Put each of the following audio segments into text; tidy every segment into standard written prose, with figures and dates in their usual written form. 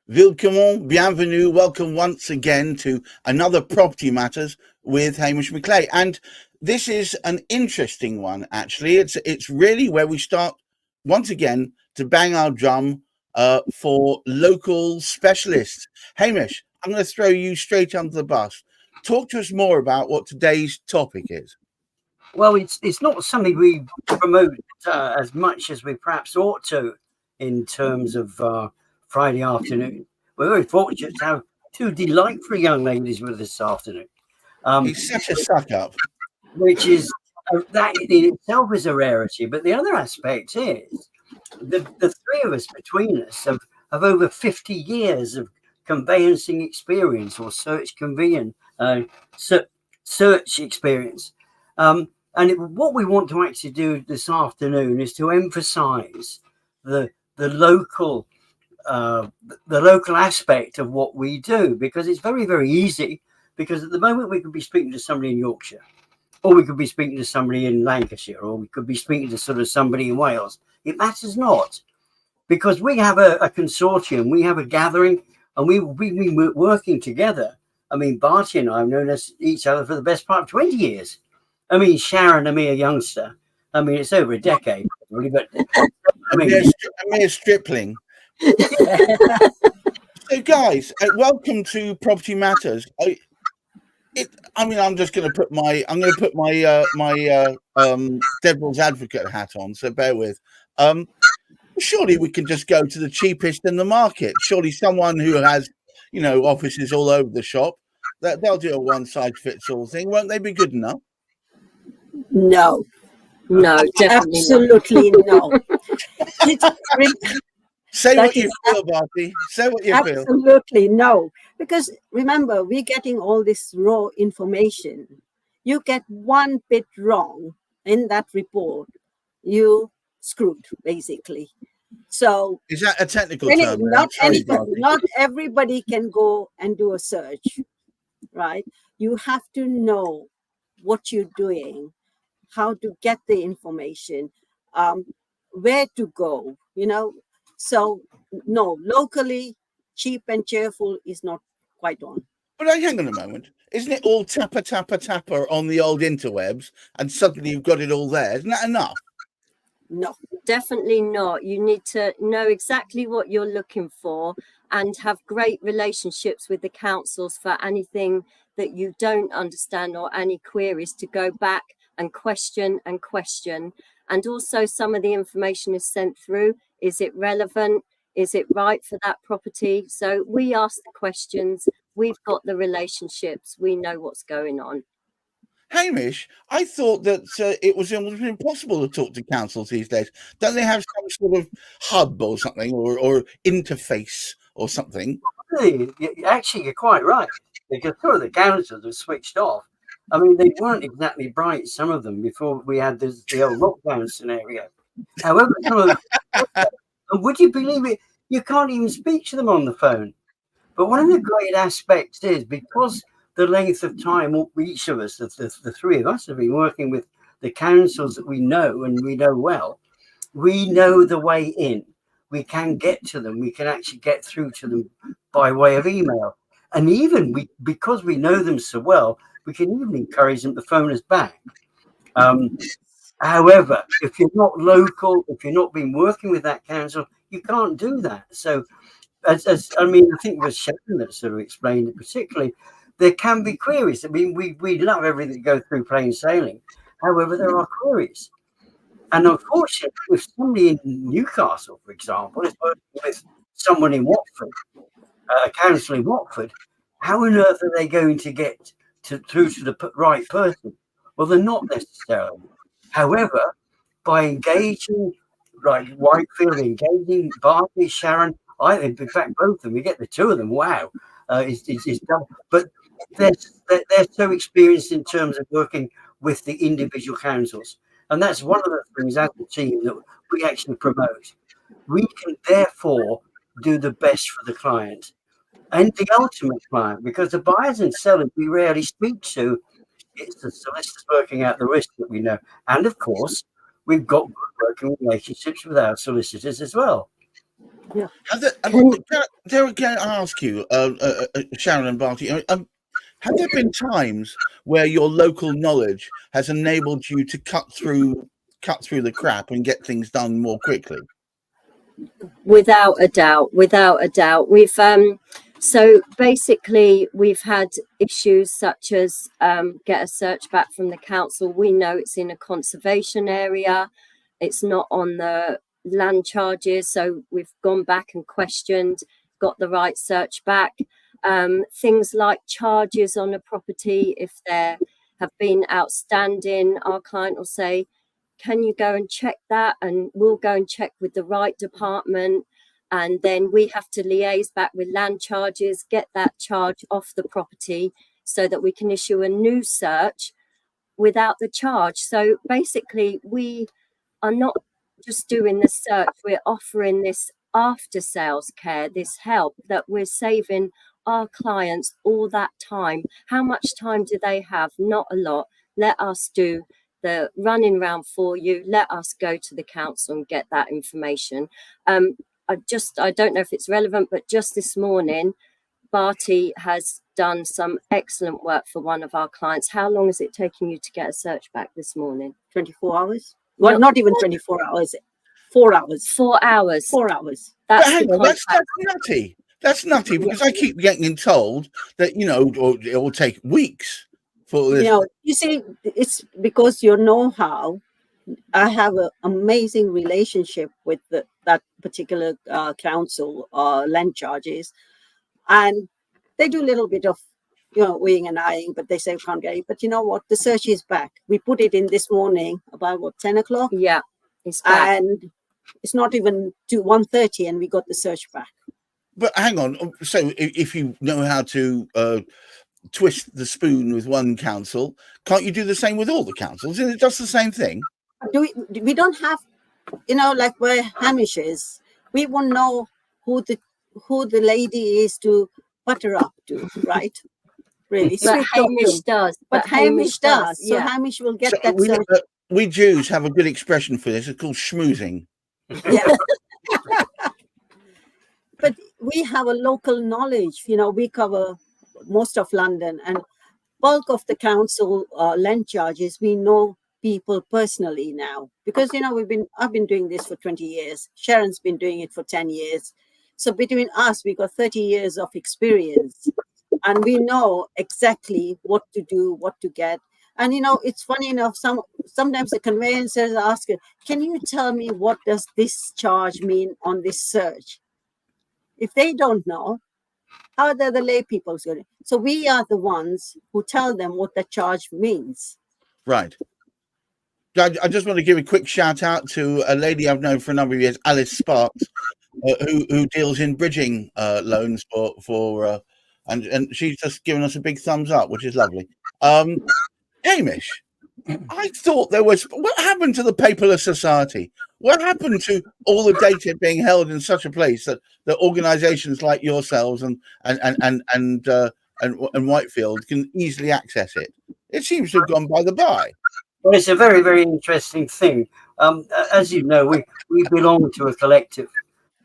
Willkommen, bienvenue, welcome once again to another Property Matters with Hamish McLay. And this is an interesting one, actually. It's really where we start once again to bang our drum for local specialists. Hamish, I'm going to throw you straight under the bus. Talk to us more about what today's topic is. Well, it's not something we promote as much as we perhaps ought to in terms of Friday afternoon. We're very fortunate to have two delightful young ladies with us this afternoon. He's such a suck up. Which is, that in itself is a rarity. But the other aspect is the three of us between us have over 50 years of conveyancing experience or search experience. What we want to actually do this afternoon is to emphasize the local aspect of what we do, because it's very, very easy. Because at the moment we could be speaking to somebody in Yorkshire, or we could be speaking to somebody in Lancashire, or we could be speaking to sort of somebody in Wales. It matters not, because we have a consortium, we have a gathering, and we've been working together. I mean, Bharti and I have known each other for the best part of 20 years. I mean, Sharon and me, a youngster. I mean, it's over a decade, really, but I mean, a mere stripling. So, guys, welcome to Property Matters. I'm just going to put my devil's advocate hat on. So bear with. Surely we can just go to the cheapest in the market. Surely someone who has, offices all over the shop, that they'll do a one size fits all thing. Won't they be good enough? No, definitely absolutely no. Say what you feel, Bharti. Say what you feel. Absolutely no. Because remember, we're getting all this raw information. You get one bit wrong in that report, you screwed, basically. So is that a technical really, term? Not everybody can go and do a search, right? You have to know what you're doing, how to get the information, where to go, So no, locally, cheap and cheerful is not quite on. But hang on a moment. Isn't it all tapper on the old interwebs, and suddenly you've got it all there? Isn't that enough? No, definitely not. You need to know exactly what you're looking for and have great relationships with the councils for anything that you don't understand or any queries to go back and question. And also some of the information is sent through. Is it relevant? Is it right for that property? So we ask the questions. We've got the relationships. We know what's going on. Hamish, I thought that it was almost impossible to talk to councils these days. Don't they have some sort of hub or something, or interface or something? Actually, you're quite right. Because some of the councils have switched off. I mean, they weren't exactly bright, some of them, before we had the old lockdown scenario. However, some of them, would you believe it? You can't even speak to them on the phone. But one of the great aspects is, because the length of time each of us, the three of us, have been working with the councils that we know and we know well, we know the way in. We can get to them. We can actually get through to them by way of email. And even because we know them so well, we can even encourage them to phone us back. However, if you're not local, if you're not been working with that council, you can't do that. So, I think it was Sharon that sort of explained it particularly. There can be queries. I mean, we love everything to go through plain sailing. However, there are queries. And unfortunately, if somebody in Newcastle, for example, is working with someone in Watford, a council in Watford, how on earth are they going to get through to the right person? Well, they're not necessarily. However, by engaging, like Whitefield, engaging Bharti, Sharon, in fact, both of them, we get the two of them, wow, is done. But they're so experienced in terms of working with the individual councils. And that's one of the things as a team that we actually promote. We can therefore do the best for the client and the ultimate client, because the buyers and sellers we rarely speak to, it's the solicitors working out the risk that we know. And of course, we've got good working relationships with our solicitors as well. Yeah. Can I ask you, Sharon and Bharti, have there been times where your local knowledge has enabled you to cut through the crap and get things done more quickly? Without a doubt, we've so basically we've had issues such as get a search back from the council. We know it's in a conservation area, it's not on the land charges, so we've gone back and questioned, got the right search back. Things like charges on a property, if there have been outstanding, our client will say, can you go and check that? And we'll go and check with the right department. And then we have to liaise back with land charges, get that charge off the property so that we can issue a new search without the charge. So basically, we are not just doing the search, we're offering this after sales care, this help that we're saving our clients all that time. How much time do they have? Not a lot. Let us do the running round for you. Let us go to the council and get that information. I don't know if it's relevant, but just this morning, Bharti has done some excellent work for one of our clients. How long is it taking you to get a search back this morning? 24 hours. Well, not even 24 hours. 4 hours. 4 hours. 4 hours. But hang on, that's nutty. That's nutty because I keep getting told that it will take weeks for this. You see, it's because your know-how. I have an amazing relationship with that particular council land charges, and they do a little bit of weighing and eyeing, but they say we can't get it. But you know what? The search is back. We put it in this morning about 10 o'clock. Yeah, it's back. And it's not even to 1:30, and we got the search back. But hang on. So if you know how to twist the spoon with one council, can't you do the same with all the councils? Is it just the same thing? We don't have, like where Hamish is. We won't know who the lady is to butter up to, right? Really, but Hamish does. But Hamish does. So yeah. Hamish will get that. We Jews have a good expression for this. It's called schmoozing. Yeah. But we have a local knowledge. We cover most of London, and bulk of the council land charges. We know people personally now because I've been doing this for 20 years. Sharon's been doing it for 10 years. So between us, we got 30 years of experience, and we know exactly what to do, what to get. And it's funny enough. Sometimes the conveyancers ask, "Can you tell me what does this charge mean on this search?" If they don't know, how are the lay people going to? So we are the ones who tell them what the charge means. Right. I just want to give a quick shout out to a lady I've known for a number of years, Alice Sparks, who deals in bridging loans for and she's just given us a big thumbs up, which is lovely. Hamish, I thought what happened to the paperless society? What happened to all the data being held in such a place that organisations like yourselves and Whitefield can easily access it? It seems to have gone by the by. Well, it's a very, very interesting thing. As you know, we belong to a collective,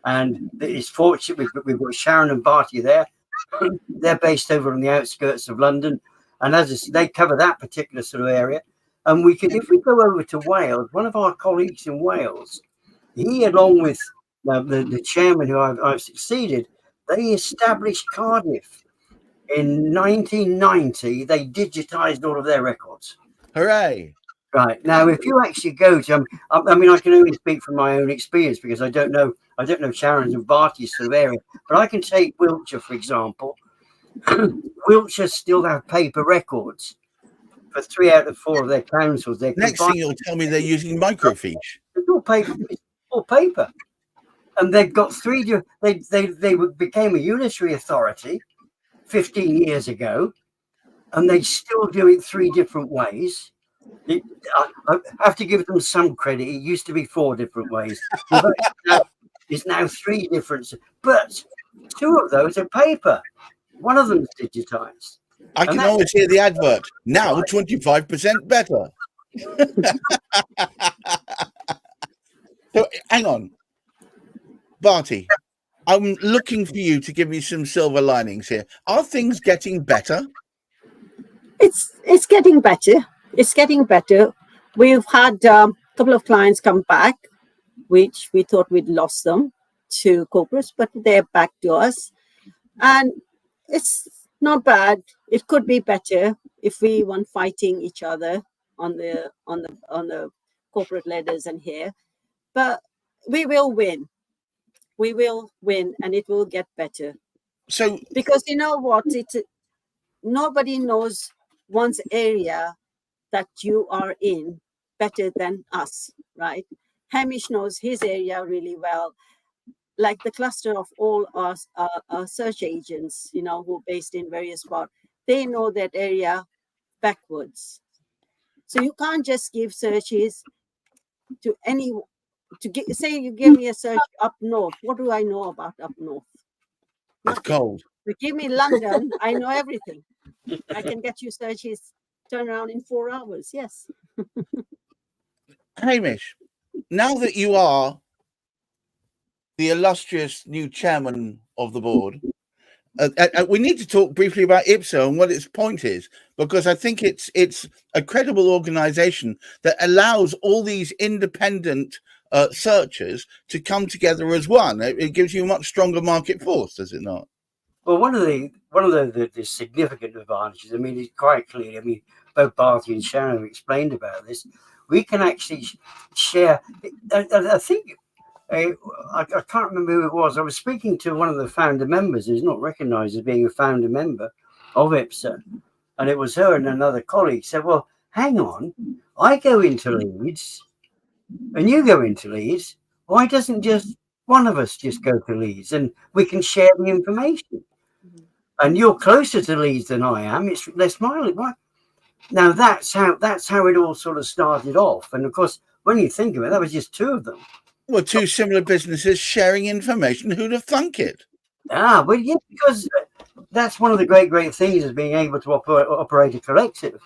and it's fortunate we've got Sharon and Bharti there. They're based over on the outskirts of London, and as I said, they cover that particular sort of area. And if we go over to Wales, one of our colleagues in Wales, he, along with the chairman who I've succeeded, they established Cardiff in 1990. They digitized all of their records. Hooray! Right now, if you actually go to, I mean, I can only speak from my own experience because I don't know Sharon's and Bharti's sort of area, but I can take Wiltshire, for example. Wiltshire still have paper records for 3 out of 4 of their councils. Next thing you'll tell me they're using microfiche. It's all paper. It's all paper, and they've got 3. They became a unitary authority 15 years ago, and they still do it 3 different ways. I have to give them some credit. It used to be 4 different ways. It's now 3 different, but 2 of those are paper. One of them is digitized. I can always hear the advert. Now 25% better. So hang on. Bharti, I'm looking for you to give me some silver linings here. Are things getting better? It's getting better. It's getting better. We've had a couple of clients come back, which we thought we'd lost them to corporates, but they're back to us, and it's not bad. It could be better if we weren't fighting each other on the corporate ladders and here, but we will win. We will win, and it will get better. So, Because you know what? Nobody knows one's area that you are in better than us, right? Hamish knows his area really well, like the cluster of all our search agents, who are based in various parts. They know that area backwards. So you can't just give searches to any. Say you give me a search up north. What do I know about up north? it's cold. But give me London, I know everything. I can get you searches turn around in 4 hours. Yes. Hamish, now that you are the illustrious new chairman of the board, we need to talk briefly about IPSO and what its point is, because I think it's a credible organization that allows all these independent searchers to come together as one. It gives you a much stronger market force, does it not? Well, one of the significant advantages, I mean, it's quite clear. I mean, both Bharti and Sharon have explained about this. We can actually share. I think I can't remember who it was. I was speaking to one of the founder members who's not recognised as being a founder member of IPSO, and it was her and another colleague said, "Well, hang on, I go into Leeds, and you go into Leeds. Why doesn't just one of us just go to Leeds and we can share the information? And you're closer to Leeds than I am. It's less mileage. Why?" Now that's how it all sort of started off. And of course, when you think of it, that was just two of them. Well, two similar businesses sharing information. Who'd have thunk it? Well, yeah, because that's one of the great things is being able to operate a collective.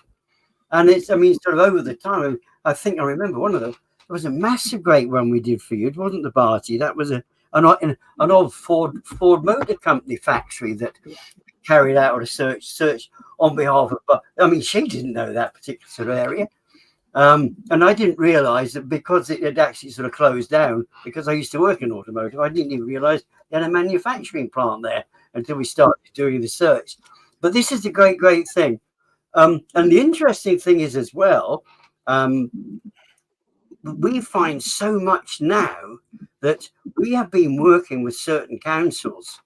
And it's, I mean, sort of over the time, I think I remember one of them. It was a massive great one we did for you. It wasn't the Bharti. That was an old Ford Motor Company factory that carried out a search on behalf of. But I mean, she didn't know that particular sort of area, and I didn't realise that because it had actually sort of closed down. Because I used to work in automotive, I didn't even realise they had a manufacturing plant there until we started doing the search. But this is a great thing, and the interesting thing is as well. We find so much now that we have been working with certain councils.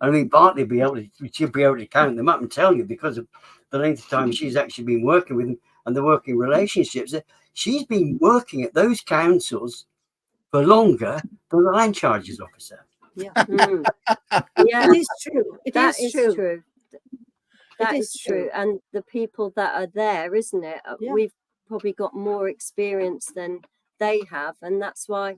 I mean, Bharti she'll be able to count them up and tell you because of the length of time she's actually been working with them and the working relationships. She's been working at those councils for longer than the land charges officer. Yeah. Yeah, It is true. that is true. That It is is true. true. And the people that are there, isn't it? Yeah. We've probably got more experience than they have, and that's why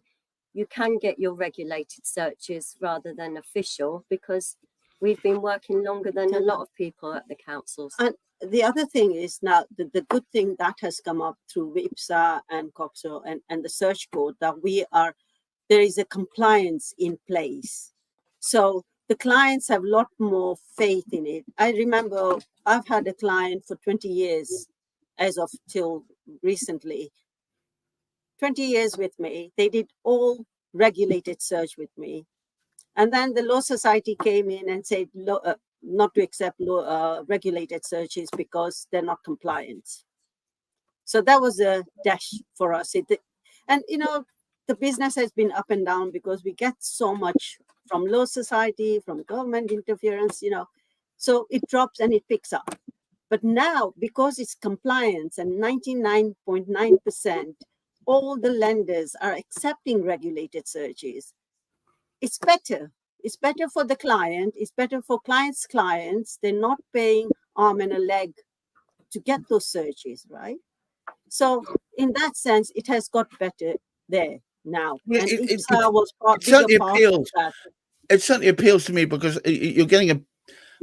you can get your regulated searches rather than official, because we've been working longer than a lot of people at the councils. And the other thing is now the good thing that has come up through IPSA and COPSO and the search code that there is a compliance in place. So the clients have a lot more faith in it. I remember I've had a client for 20 years as of till recently. 20 years with me. They did all regulated search with me. And then the Law Society came in and said not to accept regulated searches because they're not compliant. So that was a dash for us. And, the business has been up and down because we get so much from Law Society, from government interference, so it drops and it picks up. But now, because it's compliance and 99.9%, all the lenders are accepting regulated searches. It's better. It's better for the client. It's better for clients' clients. They're not paying arm and a leg to get those searches, right? So in that sense, it has got better there now. Yeah, and it IPSA was part certainly part appeals. of that. It certainly appeals to me because you're getting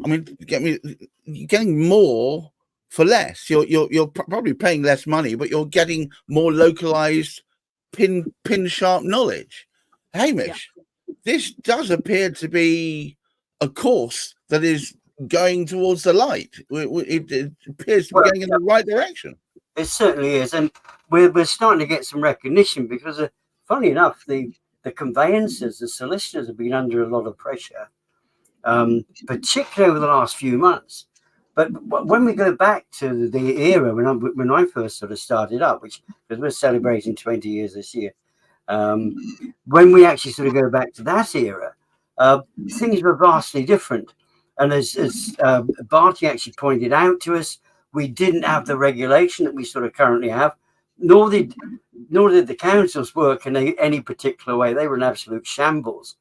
you're getting more for less. You're probably paying less money, but you're getting more localized, pin sharp knowledge. Hamish, this does appear to be a course that is going towards the light. It appears to be going in the right direction. It certainly is, and we're starting to get some recognition because, funny enough, the conveyancers, the solicitors, have been under a lot of pressure, particularly over the last few months. But when we go back to the era when I first sort of started up, which because we're celebrating 20 years this year, when we actually sort of go back to that era, things were vastly different. And as Bharti actually pointed out to us, we didn't have the regulation that we sort of currently have, nor did the councils work in any particular way. They were in absolute shambles.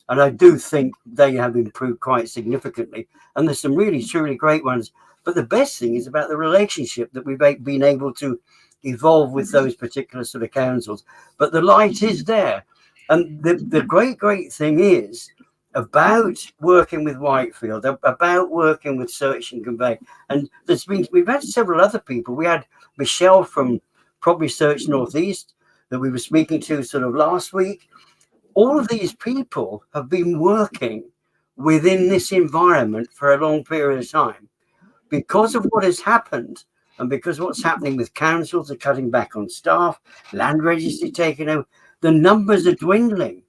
And I do think they have improved quite significantly. And there's some really, truly great ones. But the best thing is about the relationship that we've been able to evolve with those particular sort of councils. But the light is there. And the great thing is about working with Whitefield, about working with Search and Convey. And we've had several other people. We had Michelle from probably Search Northeast that we were speaking to sort of last week. All of these people have been working within this environment for a long period of time. Because of what has happened and because what's happening with councils are cutting back on staff, land registry taking over, the numbers are dwindling.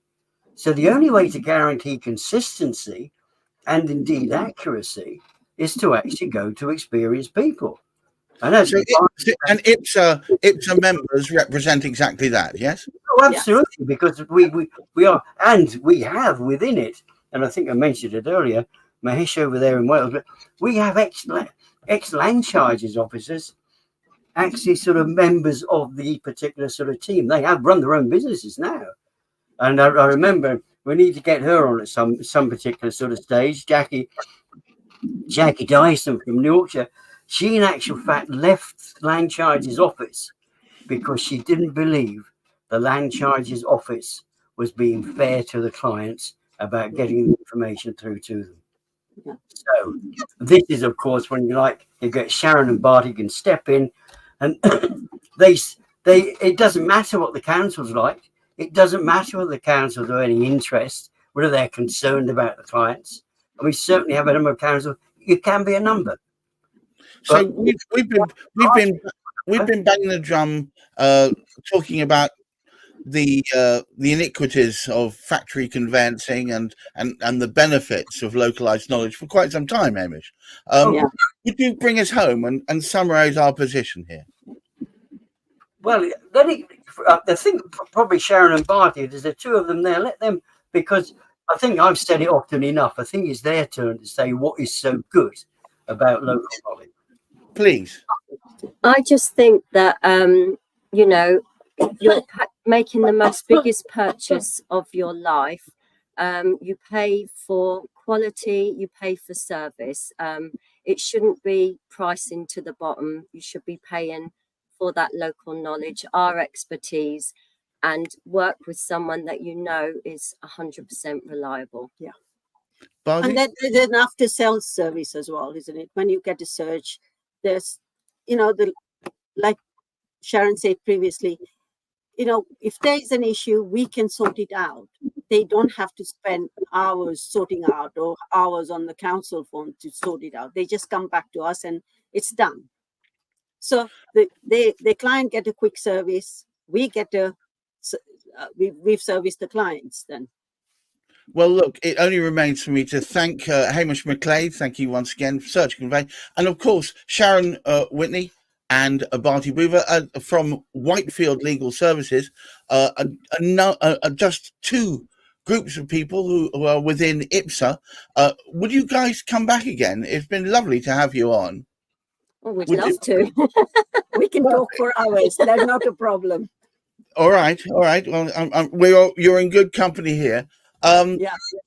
So the only way to guarantee consistency and indeed accuracy is to actually go to experienced people. And IPSA members represent exactly that, yes? Oh, absolutely, because we are, and we have within it, and I think I mentioned it earlier, Mahesh over there in Wales, but we have ex-land charges officers, actually sort of members of the particular sort of team. They have run their own businesses now. And I remember we need to get her on at some particular sort of stage. Jackie Dyson from Yorkshire, she in actual fact left land charges office because she didn't believe the land charges office was being fair to the clients about getting the information through to them. Yeah. So this is, of course, when you get Sharon and Bharti can step in, and it doesn't matter what the council's like. It doesn't matter whether the councils have any interest, whether they're concerned about the clients. And we certainly have a number of councils. You can be a number. So we've been banging the drum, talking about the iniquities of factory conveyancing and the benefits of localized knowledge for quite some time, Hamish. Would you bring us home and summarize our position here? Well, I think probably Sharon and Bharti, there's the two of them there. Let them, because I think I've said it often enough. I think it's their turn to say what is so good about local knowledge. Please. I just think that, you're making the biggest purchase of your life. You pay for quality, you pay for service. It shouldn't be pricing to the bottom. You should be paying for that local knowledge, our expertise, and work with someone that you know is 100% reliable. Yeah. Bharti? And then there's an after sales service as well, isn't it? When you get a search, there's, like Sharon said previously, if there is an issue, we can sort it out. They don't have to spend hours sorting out or hours on the council phone to sort it out. They just come back to us and it's done. So the client get a quick service. We get we've serviced the clients then. Well, look, it only remains for me to thank Hamish McLay. Thank you once again for Search and Convey. And of course, Sharon, Whitney and Bharti Bhuva from Whitefield Legal Services, just two groups of people who are within IPSA. Would you guys come back again? It's been lovely to have you on. Oh, we'd love to. We can talk for hours. That's not a problem. All right. Well, you're in good company here.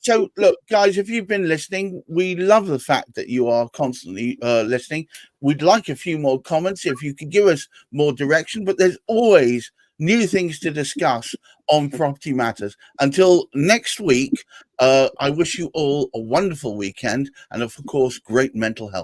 So, look, guys, if you've been listening, we love the fact that you are constantly listening. We'd like a few more comments if you could give us more direction, but there's always new things to discuss on Property Matters. Until next week, I wish you all a wonderful weekend and, of course, great mental health.